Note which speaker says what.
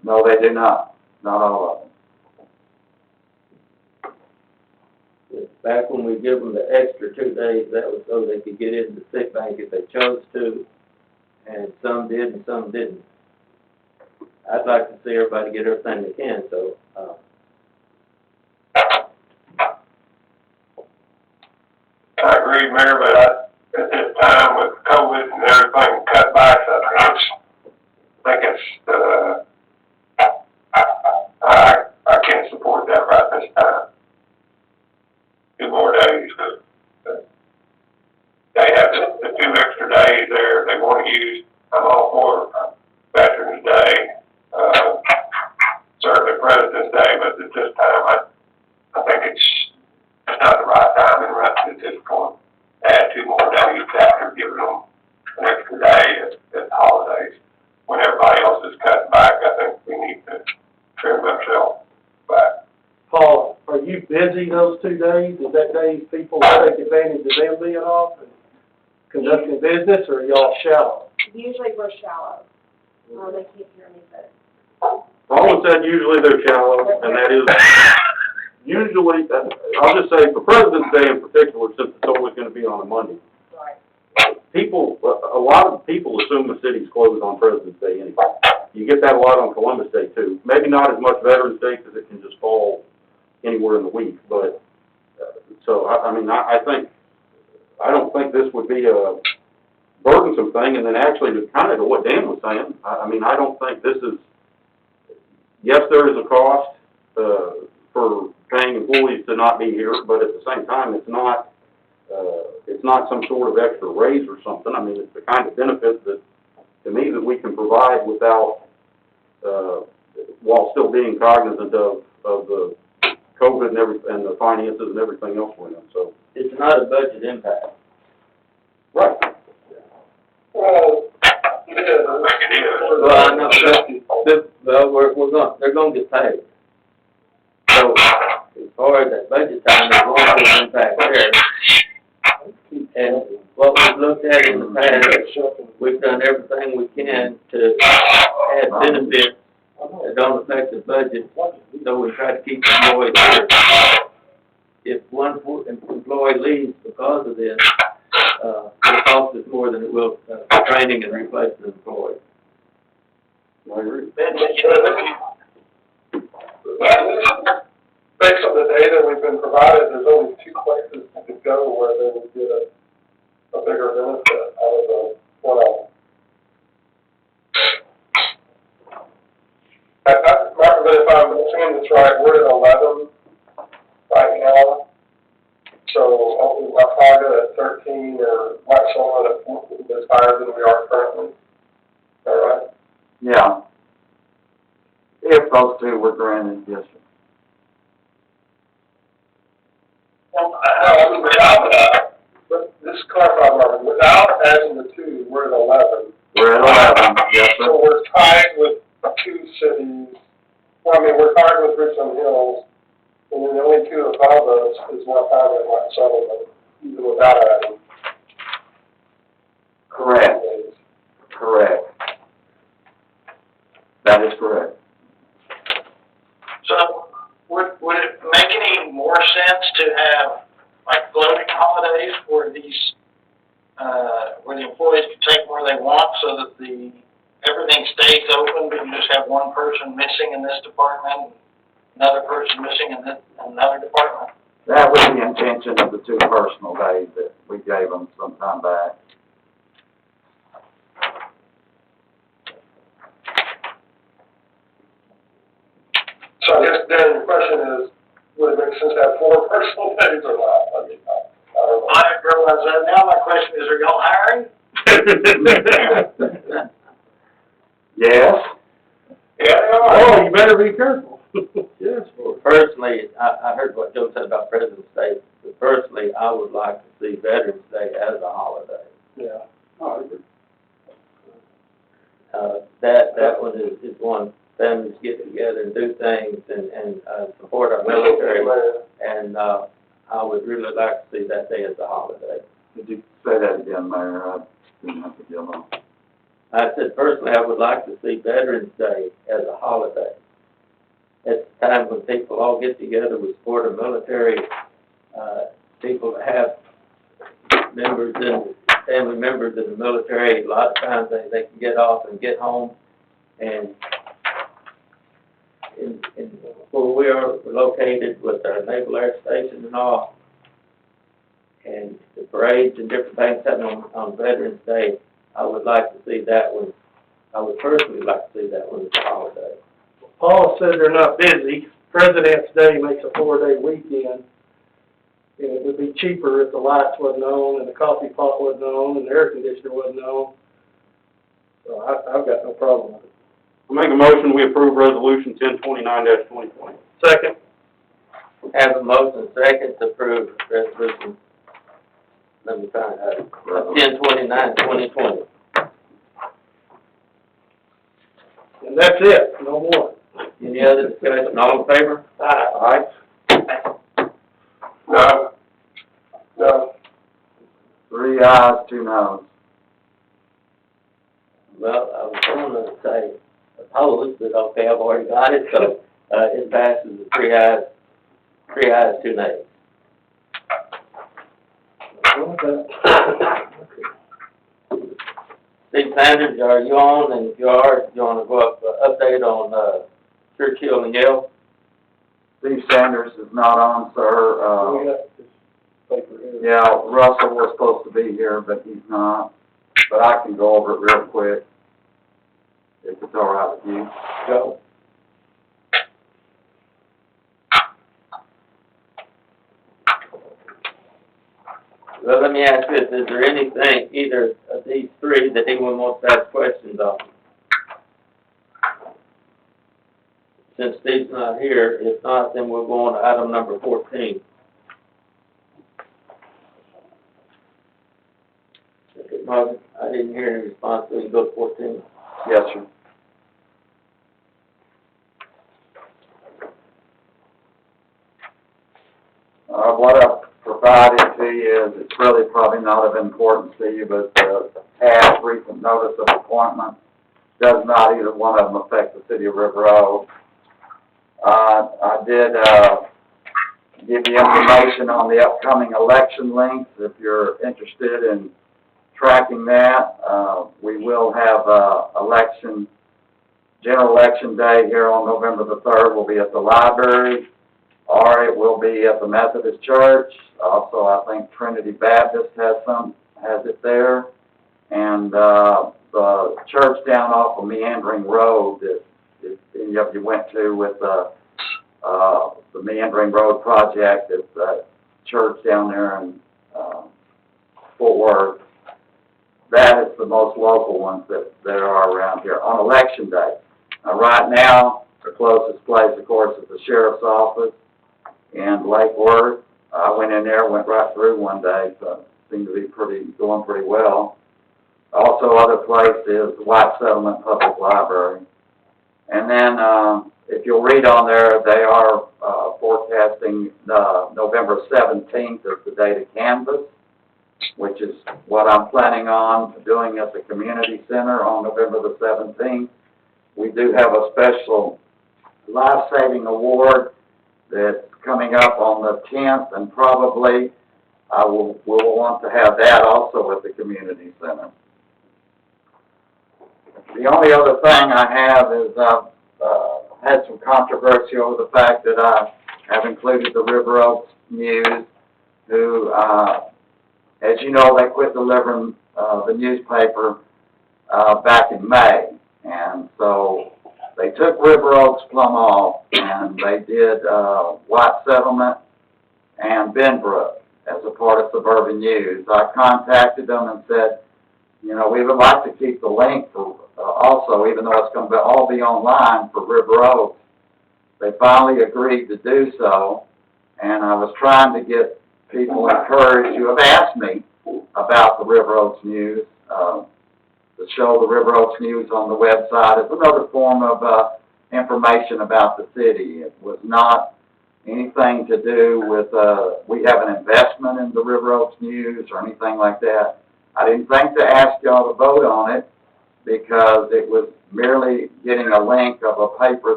Speaker 1: No, they do not. Not all of them.
Speaker 2: Back when we give them the extra 2 days, that was so they could get into the sick bank if they chose to, and some did and some didn't. I'd like to see everybody get everything they can, so,
Speaker 3: I agree, Mayor, but at this time with COVID and everything cut back, I think it's, I can't support that right this time. 2 more days, they have the 2 extra days there they want to use. I'm all for Veterans Day, certainly President's Day, but at this time, I think it's not the right time and right at this point. Add 2 more days after giving them an extra day at the holidays. When everybody else is cutting back, I think we need to trim ourselves back.
Speaker 4: Paul, are you busy those 2 days? Is that days people take advantage of them being off and conducting business, or are y'all shallow?
Speaker 5: Usually we're shallow. They can't hear me, but.
Speaker 1: Paul said usually they're shallow, and that is, usually, I'll just say for President's Day in particular, since it's always going to be on a Monday,
Speaker 5: Right.
Speaker 1: a lot of people assume the city's closed on President's Day anyway. You get that a lot on Columbus Day too. Maybe not as much Veterans Day because it can just fall anywhere in the week, but, so, I mean, I don't think this would be a burdensome thing, and then actually to kind of to what Dan was saying, I mean, I don't think this is, yes, there is a cost, for paying employees to not be here, but at the same time, it's not some sort of extra raise or something. I mean, it's the kind of benefit that, to me, that we can provide without, while still being cognizant of the COVID and the finances and everything else we're in, so.
Speaker 2: it's not a budget impact.
Speaker 1: Right.
Speaker 3: Well, it is.
Speaker 2: Well, I know, they're gonna get paid. So, as far as that budget time, there's going to be an impact there. And what we've looked at in the past, we've done everything we can to add benefits that don't affect the budget, so we try to keep employees here. If one employee leaves because of this, it'll cost us more than it will for training and replacing the employee.
Speaker 1: I agree.
Speaker 3: Based on the data we've been provided, there's only 2 places you could go where they would get a bigger benefit out of the one of them. Martin, but if I'm assuming this right, we're at 11 right now. So our target at 13 or Waxhaw at 14 is higher than we are currently. Is that right?
Speaker 1: Yeah. If those 2 were granted, yes, sir.
Speaker 3: But this clarify, Marvin, without adding the 2, we're at 11.
Speaker 1: We're at 11, yes, sir.
Speaker 3: So we're tied with 2 cities. Well, I mean, we're tied with Richmond Hills, and then the only 2 above us is West Island and White Sullivan, even without adding.
Speaker 1: Correct. Correct. That is correct.
Speaker 6: So, would it make any more sense to have, like, floating holidays where these, where the employees can take where they want so that everything stays open, but you just have one person missing in this department, another person missing in another department?
Speaker 1: That was the intention of the 2 personal days that we gave them some time back.
Speaker 3: So I guess, Dan, your question is, would it make sense to have 4 personal days or not? I mean, I don't know.
Speaker 6: I realize that. Now my question is, are y'all hiring?
Speaker 1: Yes?
Speaker 3: Yeah, they are.
Speaker 4: Oh, you better be careful.
Speaker 2: Yes, well, personally, I heard what Joe said about President's Day, but personally, I would like to see Veterans Day as a holiday.
Speaker 4: Yeah. Oh, I agree.
Speaker 2: That one is one, families get together and do things and support our military, and I would really like to see that day as a holiday.
Speaker 1: Could you say that again, Mayor? I didn't have to get on.
Speaker 2: I said personally, I would like to see Veterans Day as a holiday. people all get together, we support our military, people that have members and family members in the military. A lot of times they can get off and get home, and in where we are located with our Naval Air Station and all, and the parades and different things happening on Veterans Day, I would like to see that one. I would personally like to see that one as a holiday.
Speaker 4: Paul said they're not busy. President's Day makes a 4-day weekend. And it would be cheaper if the lights wasn't on, and the coffee pot wasn't on, and the air conditioner wasn't on. So I've got no problem with it.
Speaker 1: I make a motion, we approve resolution 1029-2020.
Speaker 4: Second.
Speaker 2: Have a motion second to approve resolution, let me find out, 1029-2020.
Speaker 4: And that's it, no more.
Speaker 2: Any other discussion? All in favor?
Speaker 4: Aye.
Speaker 3: No. No.
Speaker 7: 3 ayes, 2 noes.
Speaker 2: Well, I was going to say opposed, but okay, I've already got it, so, it passes with 3 ayes, 2 nays. Steve Sanders, are you on? And if you are, do you want to go up, update on, Churchill and Yale?
Speaker 7: Steve Sanders is not on, sir.
Speaker 4: We got this paper here.
Speaker 7: Yeah, Russell was supposed to be here, but he's not. But I can go over it real quick, if it's all right with you.
Speaker 2: Go. Well, let me ask this, is there anything, either of these three, that anyone wants to ask questions on? Since Steve's not here, if not, then we'll go on to item number 14. Okay, Marvin, I didn't hear any response, so we can go to 14.
Speaker 7: Yes, sir. What I've provided to you is, it's really probably not of importance to you, but past recent notice of appointment does not either one of them affect the city of River Oaks. I did give you information on the upcoming election links if you're interested in tracking that. We will have general election day here on November the 3rd. We'll be at the library, or it will be at the Methodist Church. Also, I think Trinity Baptist has it there. And the church down off of Meandering Road that you went to with the Meandering Road project, it's the church down there in Fort Worth. That is the most local ones that there are around here on election day. Right now, the closest place, of course, is the sheriff's office in Lake Worth. I went in there, went right through one day, so it seemed to be going pretty well. Also, other place is the White Settlement Public Library. And then, if you'll read on there, they are forecasting November 17th as the day to canvass, which is what I'm planning on doing at the community center on November the 17th. We do have a special life-saving award that's coming up on the 10th, and probably we'll want to have that also at the community center. The only other thing I have is I've had some controversy over the fact that I have included the River Oaks News, who, as you know, they quit delivering the newspaper back in May. And so they took River Oaks plumb off, and they did White Settlement and Benbrook as a part of Suburban News. I contacted them and said, you know, we would like to keep the link for also, even though it's going to all be online for River Oaks. They finally agreed to do so, and I was trying to get people encouraged who have asked me about the River Oaks News, to show the River Oaks News on the website as another form of information about the city. It was not anything to do with, we have an investment in the River Oaks News or anything like that. I didn't think to ask y'all to vote on it because it was merely getting a link of a paper